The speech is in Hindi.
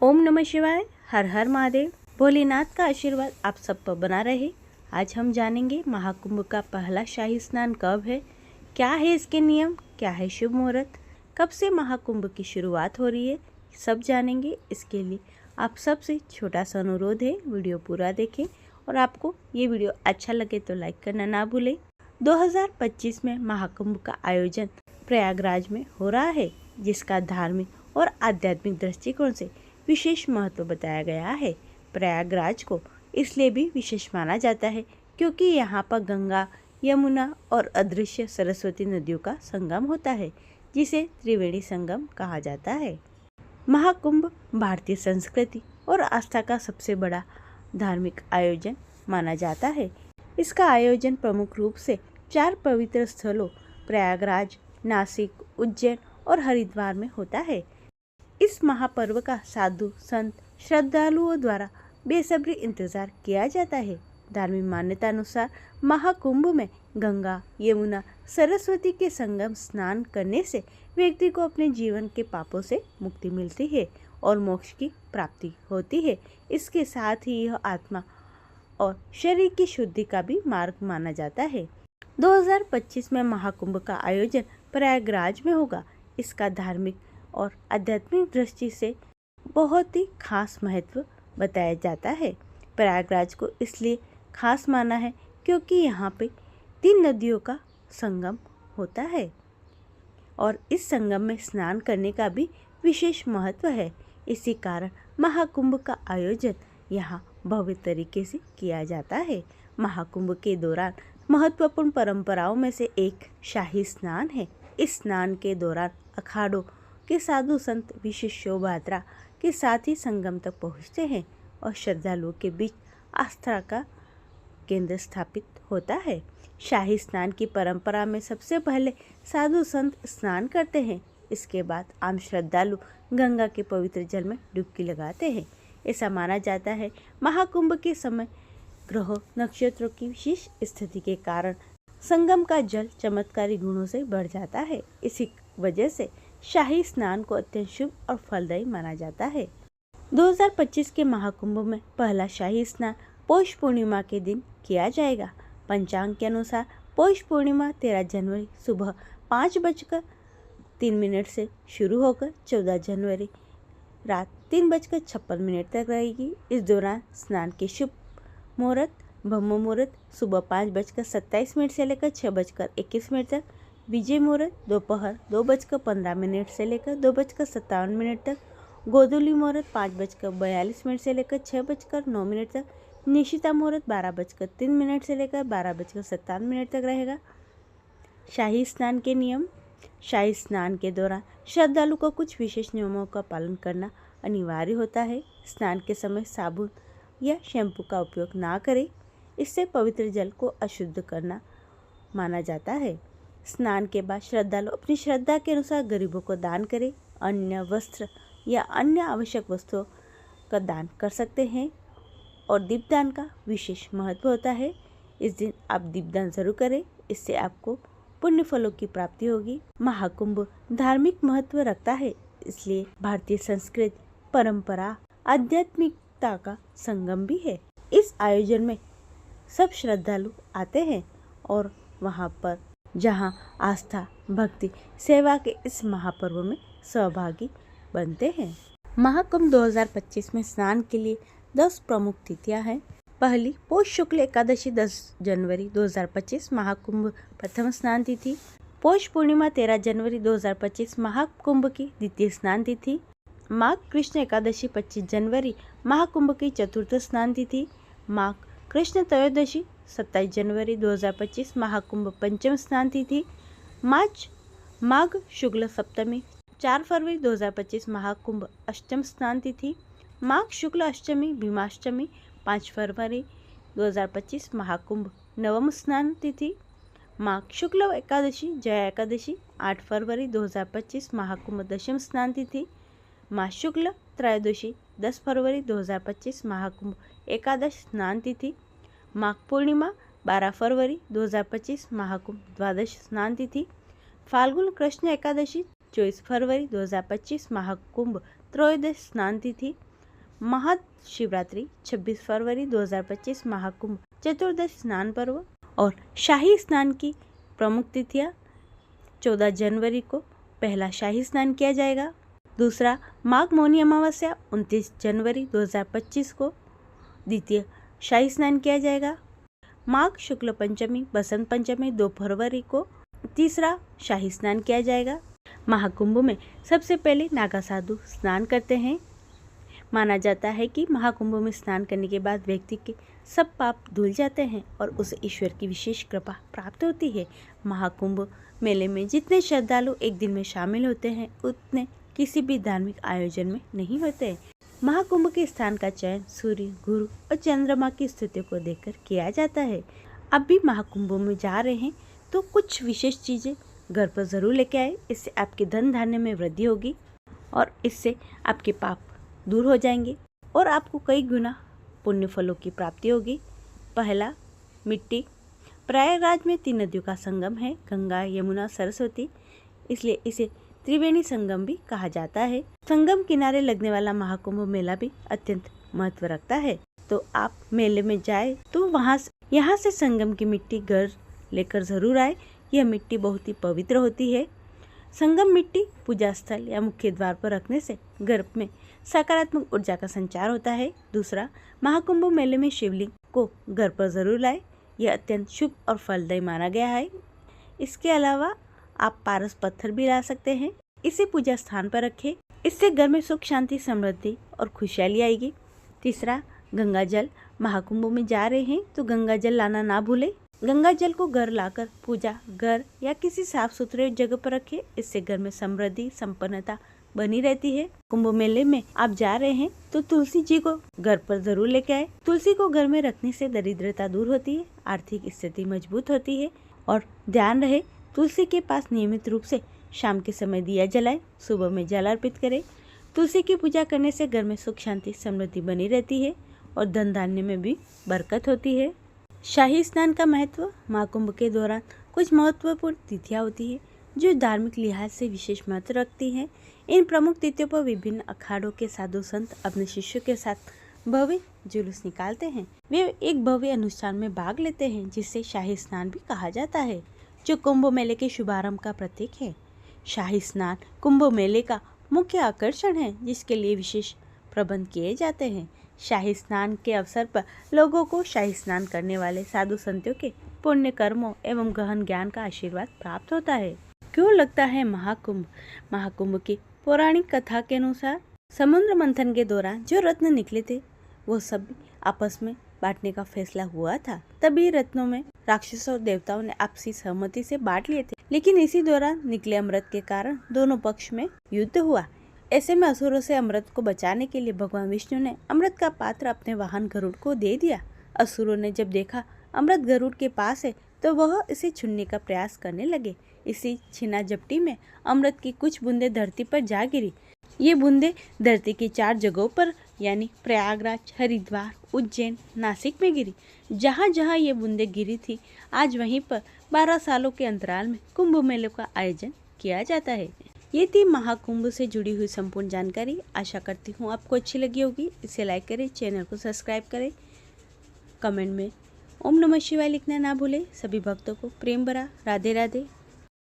ओम नमः शिवाय। हर हर महादेव। भोलेनाथ का आशीर्वाद आप सब पर बना रहे। आज हम जानेंगे महाकुंभ का पहला शाही स्नान कब है, क्या है इसके नियम, क्या है शुभ मुहूर्त, कब से महाकुंभ की शुरुआत हो रही है, सब जानेंगे। इसके लिए आप सबसे छोटा सा अनुरोध है, वीडियो पूरा देखें और आपको ये वीडियो अच्छा लगे तो लाइक करना ना भूलें। 2025 में महाकुंभ का आयोजन प्रयागराज में हो रहा है, जिसका धार्मिक और आध्यात्मिक दृष्टिकोण से विशेष महत्व बताया गया है। प्रयागराज को इसलिए भी विशेष माना जाता है क्योंकि यहाँ पर गंगा, यमुना और अदृश्य सरस्वती नदियों का संगम होता है, जिसे त्रिवेणी संगम कहा जाता है। महाकुंभ भारतीय संस्कृति और आस्था का सबसे बड़ा धार्मिक आयोजन माना जाता है। इसका आयोजन प्रमुख रूप से 4 पवित्र स्थलों प्रयागराज, नासिक, उज्जैन और हरिद्वार में होता है। इस महापर्व का साधु संत श्रद्धालुओं द्वारा बेसब्री इंतजार किया जाता है। धार्मिक मान्यता अनुसार महाकुंभ में गंगा, यमुना, सरस्वती के संगम स्नान करने से व्यक्ति को अपने जीवन के पापों से मुक्ति मिलती है और मोक्ष की प्राप्ति होती है। इसके साथ ही यह आत्मा और शरीर की शुद्धि का भी मार्ग माना जाता है। 2025 में महाकुंभ का आयोजन प्रयागराज में होगा। इसका धार्मिक और आध्यात्मिक दृष्टि से बहुत ही खास महत्व बताया जाता है। प्रयागराज को इसलिए खास माना है क्योंकि यहाँ पे 3 नदियों का संगम होता है और इस संगम में स्नान करने का भी विशेष महत्व है। इसी कारण महाकुंभ का आयोजन यहाँ भव्य तरीके से किया जाता है। महाकुंभ के दौरान महत्वपूर्ण परंपराओं में से एक शाही स्नान है। इस स्नान के दौरान अखाड़ों के साधु संत विशेष शोभा यात्रा के साथ ही संगम तक पहुँचते हैं और श्रद्धालुओं के बीच आस्था का केंद्र स्थापित होता है। शाही स्नान की परंपरा में सबसे पहले साधु संत स्नान करते हैं। इसके बाद आम श्रद्धालु गंगा के पवित्र जल में डुबकी लगाते हैं। ऐसा माना जाता है महाकुंभ के समय ग्रहों नक्षत्रों की विशेष स्थिति के कारण संगम का जल चमत्कारी गुणों से बढ़ जाता है। इसी वजह से शाही स्नान को अत्यंत शुभ और फलदायी माना जाता है। 2025 के महाकुंभ में पहला शाही स्नान पौष पूर्णिमा के दिन किया जाएगा। पंचांग के अनुसार पौष पूर्णिमा 13 जनवरी सुबह 5:03 से शुरू होकर 14 जनवरी रात 3:56 तक रहेगी। इस दौरान स्नान के शुभ मुहूर्त ब्रह्म मुहूर्त सुबह 5:27 से लेकर 6:21 तक, विजय मुहूर्त दोपहर 2:15 से लेकर 2:57 तक, गोधूली मुहूर्त 5:42 से लेकर 6:09 तक, निशिता मुहूर्त 12:03 से लेकर 12:57 तक रहेगा। शाही स्नान के नियम। शाही स्नान के दौरान श्रद्धालु को कुछ विशेष नियमों का पालन करना अनिवार्य होता है। स्नान के समय साबुन या शैम्पू का उपयोग ना करें, इससे पवित्र जल को अशुद्ध करना माना जाता है। स्नान के बाद श्रद्धालु अपनी श्रद्धा के अनुसार गरीबों को दान करें। अन्न, वस्त्र या अन्य आवश्यक वस्तुओं का दान कर सकते हैं और दीपदान का विशेष महत्व होता है। इस दिन आप दीपदान जरूर करें, इससे आपको पुण्य फलों की प्राप्ति होगी। महाकुंभ धार्मिक महत्व रखता है, इसलिए भारतीय संस्कृति, परंपरा, आध्यात्मिकता का संगम भी है। इस आयोजन में सब श्रद्धालु आते हैं और वहाँ पर जहाँ आस्था, भक्ति, सेवा के इस महापर्व में सहभागी बनते हैं। महाकुंभ 2025 में स्नान के लिए 10 प्रमुख तिथियां हैं। पहली पौष शुक्ल एकादशी 10 जनवरी 2025 महाकुंभ प्रथम स्नान तिथि। पौष पूर्णिमा 13 जनवरी 2025 महाकुंभ की द्वितीय स्नान तिथि। माघ कृष्ण एकादशी 25 जनवरी महाकुंभ की चतुर्थ स्नान तिथि। माघ कृष्ण त्रयोदशी 27 जनवरी 2025 महाकुंभ पंचम स्नान तिथि। माघ शुक्ल सप्तमी 4 फरवरी 2025 महाकुंभ अष्टम स्नान तिथि। माघ शुक्ल अष्टमी भीमाष्टमी 5 फरवरी 2025 महाकुंभ नवम स्नान तिथि। माघ शुक्ल एकादशी जया एकादशी 8 फरवरी 2025 महाकुंभ दशम स्नान तिथि। माघ शुक्ल त्रयोदशी 10 फरवरी 2025 महाकुंभ एकादश स्नान तिथि। माघ पूर्णिमा 12 फरवरी 2025 महाकुंभ द्वादश स्नान तिथि। फाल्गुन कृष्ण एकादशी 24 फरवरी 2025 महाकुंभ त्रयोदश स्नान तिथि। महाशिवरात्रि 26 फरवरी 2025 महाकुंभ चतुर्दशी स्नान पर्व और शाही स्नान की प्रमुख तिथियां 14 जनवरी को पहला शाही स्नान किया जाएगा। दूसरा माघ मौनी अमावस्या 29 जनवरी 2025 को द्वितीय शाही स्नान किया जाएगा। माघ शुक्ल पंचमी बसंत पंचमी 2 फरवरी को तीसरा शाही स्नान किया जाएगा। महाकुंभ में सबसे पहले नागा साधु स्नान करते हैं। माना जाता है कि महाकुंभ में स्नान करने के बाद व्यक्ति के सब पाप धुल जाते हैं और उसे ईश्वर की विशेष कृपा प्राप्त होती है। महाकुंभ मेले में जितने श्रद्धालु एक दिन में शामिल होते हैं उतने किसी भी धार्मिक आयोजन में नहीं होते। महाकुंभ के स्थान का चयन सूर्य, गुरु और चंद्रमा की स्थितियों को देखकर किया जाता है। अब भी महाकुंभ में जा रहे हैं तो कुछ विशेष चीजें घर पर जरूर लेके आए। इससे आपके धन धान्य में वृद्धि होगी और इससे आपके पाप दूर हो जाएंगे और आपको कई गुना पुण्य फलों की प्राप्ति होगी। पहला, मिट्टी। प्रयागराज में 3 नदियों का संगम है, गंगा, यमुना, सरस्वती, इसलिए इसे त्रिवेणी संगम भी कहा जाता है। संगम किनारे लगने वाला महाकुंभ मेला भी अत्यंत महत्व रखता है। तो आप मेले में जाए तो यहाँ से संगम की मिट्टी घर लेकर जरूर आए। यह मिट्टी बहुत ही पवित्र होती है। संगम मिट्टी पूजा स्थल या मुख्य द्वार पर रखने से घर में सकारात्मक ऊर्जा का संचार होता है। दूसरा, महाकुंभ मेले में शिवलिंग को घर पर जरूर लाए। यह अत्यंत शुभ और फलदायी माना गया है। इसके अलावा आप पारस पत्थर भी ला सकते हैं। इसे पूजा स्थान पर रखें। इससे घर में सुख, शांति, समृद्धि और खुशहाली आएगी। तीसरा, गंगा जल। महाकुंभ में जा रहे हैं तो गंगा जल लाना ना भूलें। गंगा जल को घर लाकर पूजा घर या किसी साफ सुथरे जगह पर रखें। इससे घर में समृद्धि, संपन्नता बनी रहती है। कुंभ मेले में आप जा रहे हैं तो तुलसी जी को घर पर जरूर लेके आए। तुलसी को घर में रखने से दरिद्रता दूर होती है, आर्थिक स्थिति मजबूत होती है। और ध्यान रहे, तुलसी के पास नियमित रूप से शाम के समय दिया जलाए, सुबह में जल अर्पित करें। तुलसी की पूजा करने से घर में सुख, शांति, समृद्धि बनी रहती है और धन धान्य में भी बरकत होती है। शाही स्नान का महत्व। महाकुंभ के दौरान कुछ महत्वपूर्ण तिथियां होती है जो धार्मिक लिहाज से विशेष महत्व रखती हैं। इन प्रमुख तिथियों पर विभिन्न अखाड़ों के साधु संत अपने शिष्यों के साथ भव्य जुलूस निकालते हैं। वे एक भव्य अनुष्ठान में भाग लेते हैं जिसे शाही स्नान भी कहा जाता है, जो कुंभ मेले के शुभारंभ का प्रतीक है। शाही स्नान कुंभ मेले का मुख्य आकर्षण है, जिसके लिए विशेष प्रबंध किए जाते हैं। शाही स्नान के अवसर पर लोगों को शाही स्नान करने वाले साधु संतों के पुण्य कर्मों एवं गहन ज्ञान का आशीर्वाद प्राप्त होता है। क्यों लगता है महाकुंभ? महाकुंभ की पौराणिक कथा के अनुसार समुद्र मंथन के दौरान जो रत्न निकले थे वो सब आपस में बांटने का फैसला हुआ था। तभी रत्नों में राक्षसों और देवताओं ने आपसी सहमति से बांट लिए थे, लेकिन इसी दौरान निकले अमृत के कारण दोनों पक्ष में युद्ध हुआ। ऐसे में असुरों से अमृत को बचाने के लिए भगवान विष्णु ने अमृत का पात्र अपने वाहन गरुड़ को दे दिया। असुरों ने जब देखा अमृत गरुड़ के पास है तो वह इसे छीनने का प्रयास करने लगे। इसी छीना झपटी में अमृत की कुछ बूंदे धरती पर जा गिरी। ये बूंदे धरती की 4 जगहों पर यानी प्रयागराज, हरिद्वार, उज्जैन, नासिक में गिरी। जहाँ जहाँ ये बूंदे गिरी थी, आज वहीं पर 12 सालों के अंतराल में कुंभ मेले का आयोजन किया जाता है। ये थी महाकुंभ से जुड़ी हुई संपूर्ण जानकारी। आशा करती हूँ आपको अच्छी लगी होगी। इसे लाइक करें, चैनल को सब्सक्राइब करें, कमेंट में ओम नमः शिवाय लिखना ना भूलें। सभी भक्तों को प्रेम भरा राधे राधे।